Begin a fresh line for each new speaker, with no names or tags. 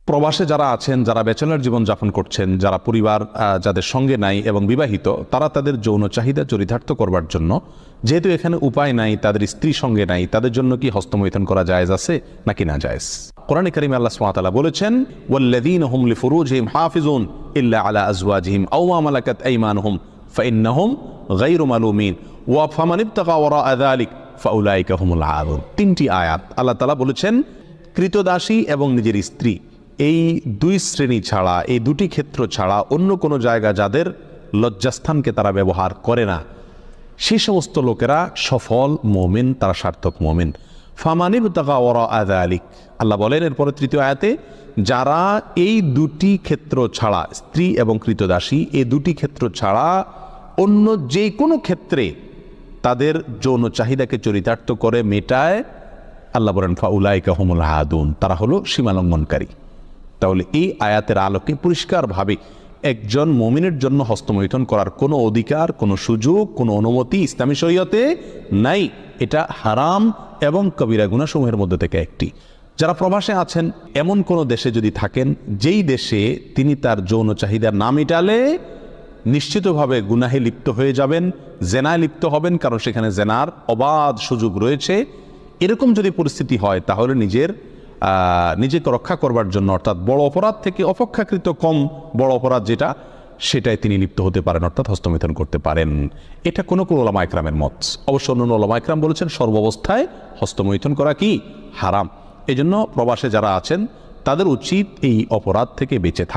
প্রবাসে যারা আছেন, যারা ব্যাচেলর জীবন যাপন করছেন, যারা পরিবার যাদের সঙ্গে নাই এবং বিবাহিত, তারা তাদের যৌন চাহিদা চরিতার্থ করবার জন্য, যেহেতু এখানে উপায় নাই, তাদের স্ত্রী সঙ্গে নাই, তাদের জন্য কি হস্তমৈথুন করা জায়েজ আছে নাকি না জায়েজ? কোরআনে কারিমে আল্লাহ সুবহানাহু ওয়া তাআলা বলেছেন, ওয়াল্লাযীনা হুম লিফুরুজিহিম হাফিজুন ইল্লা আলা আজওয়াজিহিম আও মা মালাকাত আইমানুহুম ফাইন্নাহুম গায়রু মালুমিন ওয়া ফামান ইবতাগা ওয়ারাআ যালিক ফাউলাইকা হুমুল আদুন। তিনটি আয়াত আল্লাহ তাআলা বলেছেন, কৃতদাসী এবং নিজের স্ত্রী, এই দুই শ্রেণী ছাড়া, এই দুটি ক্ষেত্র ছাড়া অন্য কোনো জায়গা যাদের লজ্জাস্থানকে তারা ব্যবহার করে না, সেই সমস্ত লোকেরা সফল মুমিন, তারা সার্থক মুমিন। ফামানিবতাগা ওয়ারাআ যালিক, আল্লাহ বলেন এরপরে তৃতীয় আয়াতে, যারা এই দুটি ক্ষেত্র ছাড়া, স্ত্রী এবং কৃতদাসী, এই দুটি ক্ষেত্র ছাড়া অন্য যে কোনো ক্ষেত্রে তাদের যৌন চাহিদাকে চরিতার্থ করে মেটায়, আল্লাহ বলেন ফাউলাইকা হুমুল আদুন, তারা হলো সীমালঙ্ঘনকারী। তাহলে এই আয়াতের আলোকে পরিষ্কারভাবে একজন মুমিনের জন্য হস্তমৈথুন করার কোনো অধিকার, কোনো সুযোগ, কোনো অনুমতি ইসলামী শরীয়তে নাই। এটা হারাম এবং কবিরা গুনাহসমূহের মধ্যে থেকে একটি। যারা প্রবাসে আছেন, এমন কোনো দেশে যদি থাকেন যেই দেশে তিনি তার যৌন চাহিদা না মেটালে নিশ্চিতভাবে গুনাহে লিপ্ত হয়ে যাবেন, জেনায় লিপ্ত হবেন, কারণ সেখানে জেনার অবাধ সুযোগ রয়েছে, এরকম যদি পরিস্থিতি হয়, তাহলে নিজেকে রক্ষা করবার জন্য, অর্থাৎ বড় অপরাধ থেকে অপেক্ষাকৃত কম বড় অপরাধ যেটা, সেটাই তিনি লিপ্ত হতে পারেন, অর্থাৎ হস্তমৈথুন করতে পারেন। এটা কোনো ওলামা ইকরামের মত। অবশ্য অন্য ওলামা ইকরাম বলেছেন সর্বাবস্থায় হস্তমৈথুন করা কি হারাম। এই জন্য প্রবাসে যারা আছেন তাদের উচিত এই অপরাধ থেকে বেঁচে থাকা।